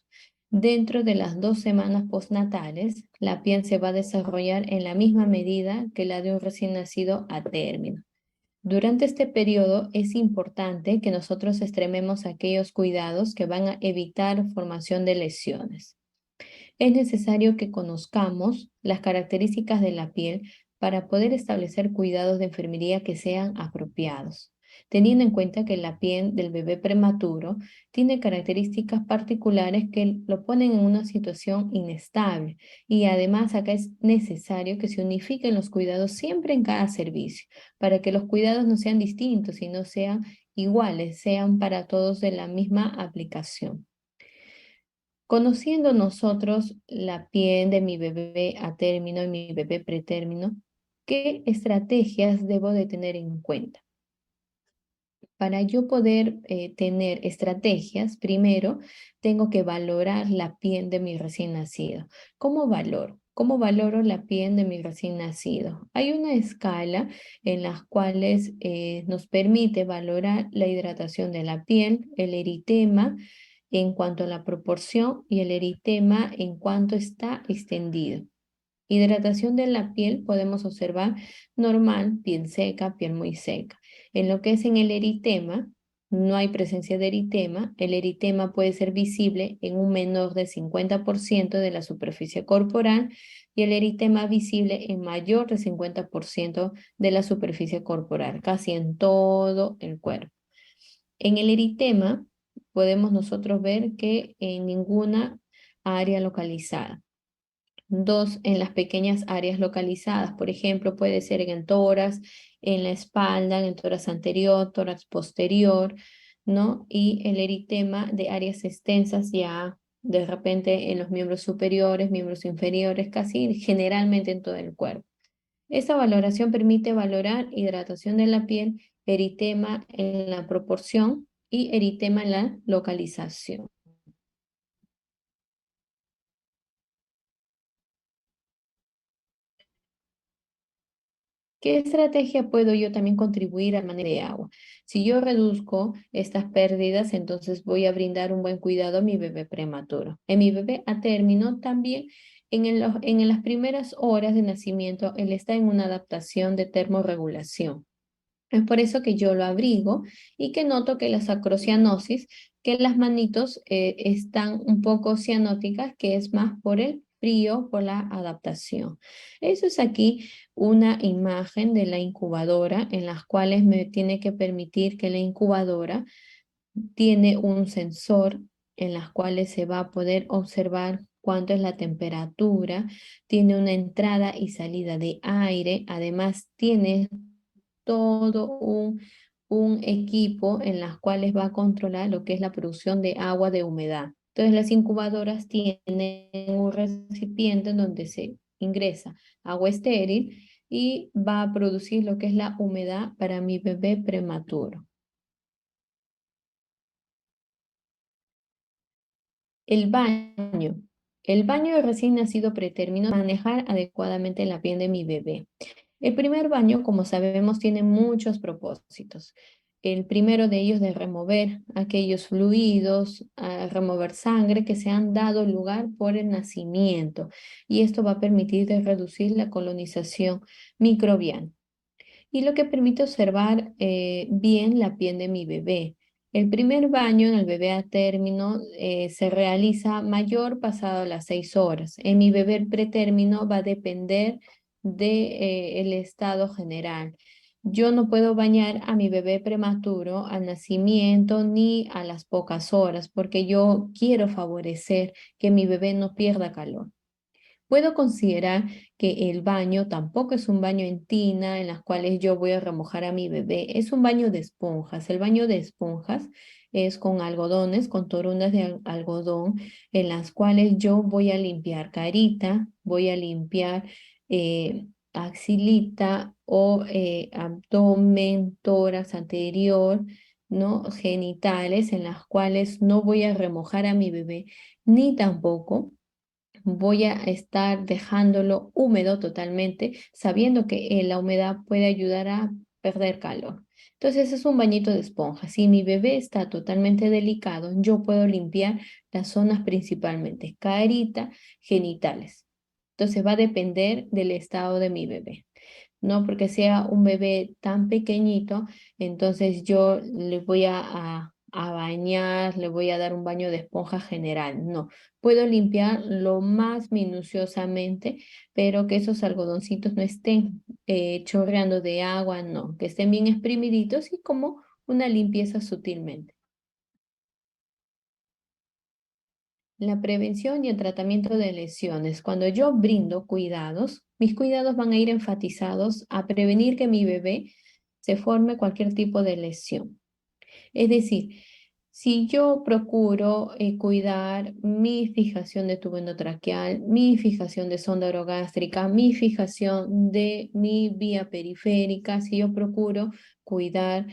dentro de las 2 semanas postnatales, la piel se va a desarrollar en la misma medida que la de un recién nacido a término. Durante este periodo es importante que nosotros extrememos aquellos cuidados que van a evitar formación de lesiones. Es necesario que conozcamos las características de la piel para poder establecer cuidados de enfermería que sean apropiados, teniendo en cuenta que la piel del bebé prematuro tiene características particulares que lo ponen en una situación inestable y además acá es necesario que se unifiquen los cuidados siempre en cada servicio para que los cuidados no sean distintos y no sean iguales, sean para todos de la misma aplicación. Conociendo nosotros la piel de mi bebé a término y mi bebé pretérmino, ¿qué estrategias debo de tener en cuenta? Para yo poder tener estrategias, primero tengo que valorar la piel de mi recién nacido. ¿Cómo valoro? ¿Cómo valoro la piel de mi recién nacido? Hay una escala en las cuales nos permite valorar la hidratación de la piel, el eritema en cuanto a la proporción y el eritema en cuanto está extendido. Hidratación de la piel podemos observar normal, piel seca, piel muy seca. En lo que es en el eritema, no hay presencia de eritema. El eritema puede ser visible en un menor de 50% de la superficie corporal y el eritema visible en mayor de 50% de la superficie corporal, casi en todo el cuerpo. En el eritema podemos nosotros ver que en ninguna área localizada. Dos, en las pequeñas áreas localizadas, por ejemplo, puede ser en el tórax, en la espalda, en el tórax anterior, tórax posterior, ¿no? Y el eritema de áreas extensas ya de repente en los miembros superiores, miembros inferiores, casi generalmente en todo el cuerpo. Esta valoración permite valorar hidratación de la piel, eritema en la proporción y eritema en la localización. ¿Qué estrategia puedo yo también contribuir al manejo de agua? Si yo reduzco estas pérdidas, entonces voy a brindar un buen cuidado a mi bebé prematuro. En mi bebé a término también, en las primeras horas de nacimiento, él está en una adaptación de termorregulación. Es por eso que yo lo abrigo y que noto que la sacrocianosis, que las manitos están un poco cianóticas, que es más por el frío, por la adaptación. Eso es aquí una imagen de la incubadora en las cuales me tiene que permitir que la incubadora tiene un sensor en las cuales se va a poder observar cuánto es la temperatura, tiene una entrada y salida de aire, además tiene todo un equipo en las cuales va a controlar lo que es la producción de agua de humedad. Entonces las incubadoras tienen un recipiente en donde se ingresa agua estéril y va a producir lo que es la humedad para mi bebé prematuro. El baño. El baño de recién nacido pretérmino, manejar adecuadamente la piel de mi bebé. El primer baño, como sabemos, tiene muchos propósitos. El primero de ellos de remover aquellos fluidos, remover sangre que se han dado lugar por el nacimiento. Y esto va a permitir de reducir la colonización microbiana y lo que permite observar bien la piel de mi bebé. El primer baño en el bebé a término se realiza mayor pasado las 6 horas. En mi bebé pretérmino va a depender del estado general. Yo no puedo bañar a mi bebé prematuro al nacimiento ni a las pocas horas porque yo quiero favorecer que mi bebé no pierda calor. Puedo considerar que el baño tampoco es un baño en tina en las cuales yo voy a remojar a mi bebé, es un baño de esponjas. El baño de esponjas es con algodones, con torundas de algodón, en las cuales yo voy a limpiar carita, voy a limpiar axilita o abdomen, tórax anterior, ¿no? Genitales, en las cuales no voy a remojar a mi bebé, ni tampoco voy a estar dejándolo húmedo totalmente, sabiendo que la humedad puede ayudar a perder calor. Entonces es un bañito de esponja. Si mi bebé está totalmente delicado, yo puedo limpiar las zonas principalmente, carita, genitales. Entonces va a depender del estado de mi bebé. no porque sea un bebé tan pequeñito, entonces yo le voy a bañar, le voy a dar un baño de esponja general. No, puedo limpiar lo más minuciosamente, pero que esos algodoncitos no estén chorreando de agua, no, que estén bien exprimiditos y como una limpieza sutilmente. La prevención y el tratamiento de lesiones. Cuando yo brindo cuidados, mis cuidados van a ir enfatizados a prevenir que mi bebé se forme cualquier tipo de lesión. Es decir, si yo procuro cuidar mi fijación de tubo endotraqueal, mi fijación de sonda orogástrica, mi fijación de mi vía periférica, si yo procuro cuidar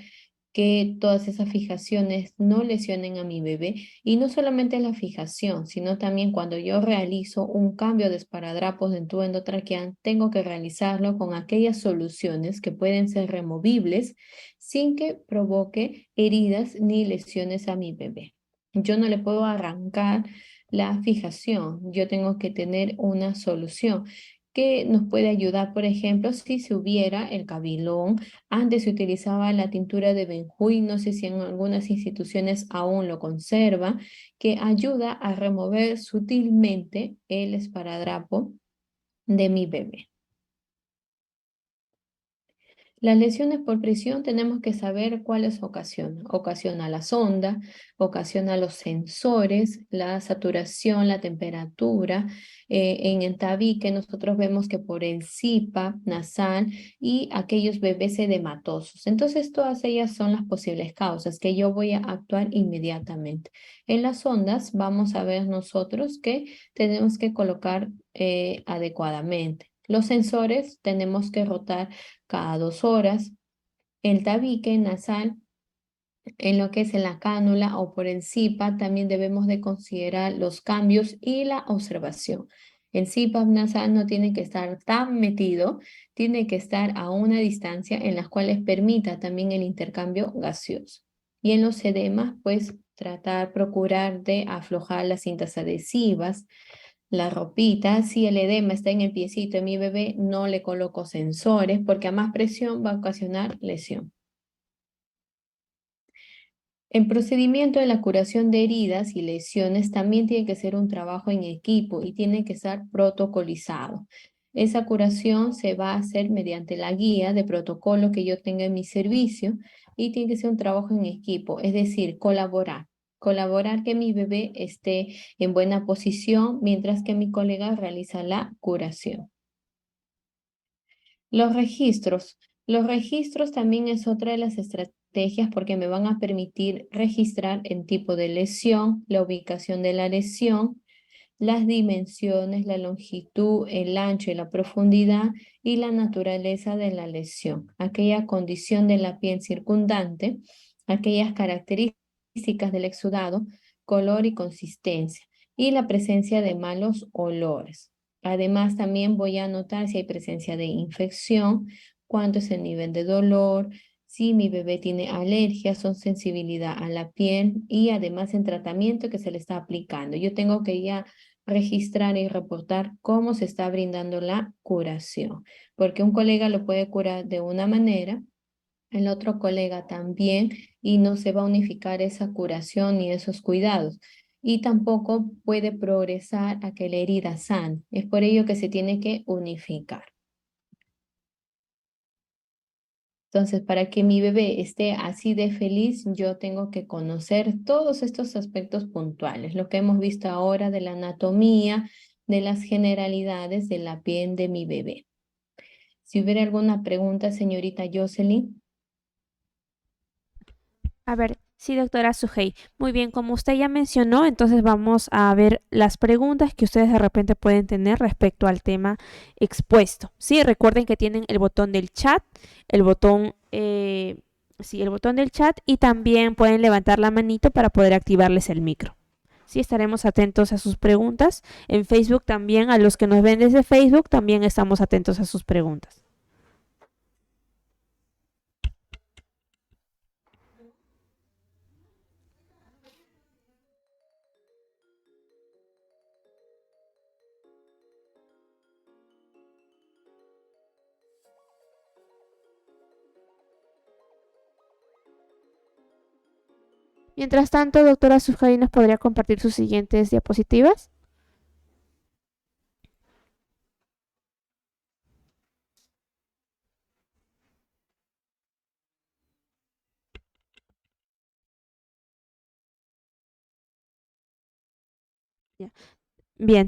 que todas esas fijaciones no lesionen a mi bebé. Y no solamente la fijación, sino también cuando yo realizo un cambio de esparadrapos en tubo endotraqueal, tengo que realizarlo con aquellas soluciones que pueden ser removibles sin que provoque heridas ni lesiones a mi bebé. Yo no le puedo arrancar la fijación, yo tengo que tener una solución que nos puede ayudar, por ejemplo, si se hubiera el cabilón. Antes se utilizaba la tintura de Benjuy, no sé si en algunas instituciones aún lo conserva, que ayuda a remover sutilmente el esparadrapo de mi bebé. Las lesiones por presión tenemos que saber cuáles ocasionan. Ocasiona la sonda, ocasiona los sensores, la saturación, la temperatura. En el tabique nosotros vemos que por el CIPAP nasal y aquellos bebés edematosos. Entonces todas ellas son las posibles causas que yo voy a actuar inmediatamente. En las sondas vamos a ver nosotros que tenemos que colocar adecuadamente. Los sensores tenemos que rotar cada 2 horas. El tabique nasal, en lo que es en la cánula o por el CPAP, también debemos de considerar los cambios y la observación. El CPAP nasal no tiene que estar tan metido, tiene que estar a una distancia en las cuales permita también el intercambio gaseoso. Y en los edemas, pues procurar de aflojar las cintas adhesivas, la ropita. Si el edema está en el piecito de mi bebé, no le coloco sensores porque a más presión va a ocasionar lesión. El procedimiento de la curación de heridas y lesiones también tiene que ser un trabajo en equipo y tiene que estar protocolizado. Esa curación se va a hacer mediante la guía de protocolo que yo tenga en mi servicio y tiene que ser un trabajo en equipo, es decir, colaborar. Colaborar que mi bebé esté en buena posición mientras que mi colega realiza la curación. Los registros. Los registros también es otra de las estrategias porque me van a permitir registrar el tipo de lesión, la ubicación de la lesión, las dimensiones, la longitud, el ancho y la profundidad y la naturaleza de la lesión, aquella condición de la piel circundante, aquellas características del exudado, color y consistencia y la presencia de malos olores. Además, también voy a anotar si hay presencia de infección, cuánto es el nivel de dolor, si mi bebé tiene alergias o sensibilidad a la piel y además el tratamiento que se le está aplicando. Yo tengo que ya registrar y reportar cómo se está brindando la curación, porque un colega lo puede curar de una manera, el otro colega también, y no se va a unificar esa curación ni esos cuidados. Y tampoco puede progresar a que la herida sane. Es por ello que se tiene que unificar. Entonces, para que mi bebé esté así de feliz, yo tengo que conocer todos estos aspectos puntuales, lo que hemos visto ahora de la anatomía, de las generalidades de la piel de mi bebé. Si hubiera alguna pregunta, señorita Jocelyn. A ver, sí, doctora Sujei. Muy bien, como usted ya mencionó, entonces vamos a ver las preguntas que ustedes de repente pueden tener respecto al tema expuesto. Sí, recuerden que tienen el botón del chat, el botón, sí, el botón del chat y también pueden levantar la manito para poder activarles el micro. Sí, estaremos atentos a sus preguntas. En Facebook también, a los que nos ven desde Facebook, también estamos atentos a sus preguntas. Mientras tanto, doctora Sujei, ¿nos podría compartir sus siguientes diapositivas? Ya. Bien.